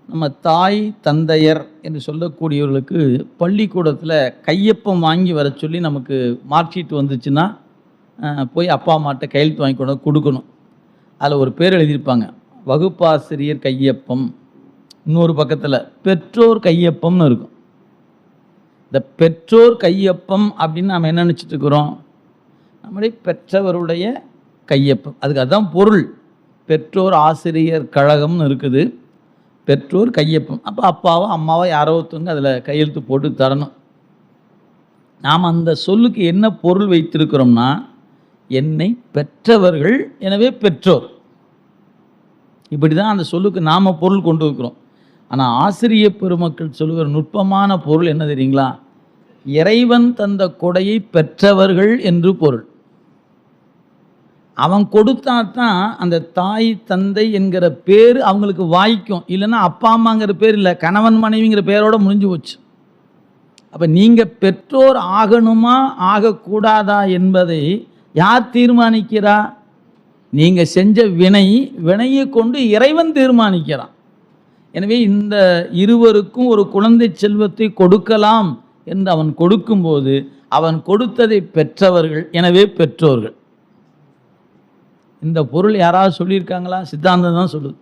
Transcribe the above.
நம்ம தாய் தந்தையர் என்று சொல்லக்கூடியவர்களுக்கு பள்ளிக்கூடத்தில் கையொப்பம் வாங்கி வர சொல்லி நமக்கு மார்க் ஷீட் வந்துச்சுன்னா போய் அப்பா அம்மாட்ட கையெழுத்து வாங்கி கொண்டு கொடுக்கணும். அதில் ஒரு பேர் எழுதியிருப்பாங்க, வகுப்பாசிரியர் கையொப்பம். இன்னொரு பக்கத்தில் பெற்றோர் கையொப்பம்னு இருக்கும். இந்த பெற்றோர் கையொப்பம் அப்படின்னு நம்ம என்ன நினச்சிட்டு இருக்கிறோம்? நம்மளே பெற்றவருடைய கையொப்பம், அதுக்கு அதுதான் பொருள். பெற்றோர் ஆசிரியர் கழகம்னு இருக்குது, பெற்றோர் கையொப்பம். அப்போ அப்பாவோ அம்மாவோ யாரோ ஒருத்தவங்க அதில் கையெழுத்து போட்டு தரணும். நாம் அந்த சொல்லுக்கு என்ன பொருள் வைத்திருக்கிறோம்னா, என்னை பெற்றவர்கள் எனவே பெற்றோர். இப்படி தான் அந்த சொல்லுக்கு நாம் பொருள் கொண்டு வைக்கிறோம். ஆனால் ஆசிரியர் பெருமக்கள் சொல்லுகிற நுட்பமான பொருள் என்ன தெரியுங்களா? இறைவன் தந்த கொடையை பெற்றவர்கள் என்று பொருள். அவன் கொடுத்தா தான் அந்த தாய் தந்தை என்கிற பேர் அவங்களுக்கு வாய்க்கும். இல்லைன்னா அப்பா அம்மாங்கிற பேர் இல்லை, கணவன் மனைவிங்கிற பேரோடு முடிஞ்சு போச்சு. அப்போ நீங்கள் பெற்றோர் ஆகணுமா ஆகக்கூடாதா என்பதை யார் தீர்மானிக்கிறா? நீங்கள் செஞ்ச வினையை கொண்டு இறைவன் தீர்மானிக்கிறான். எனவே இந்த இருவருக்கும் ஒரு குழந்தை செல்வத்தை கொடுக்கலாம் என்று அவன் கொடுக்கும்போது அவன் கொடுத்ததை பெற்றவர்கள் எனவே பெற்றோர்கள். இந்த பொருள் யாராவது சொல்லியிருக்காங்களா? சித்தாந்தம் தான் சொல்லுது.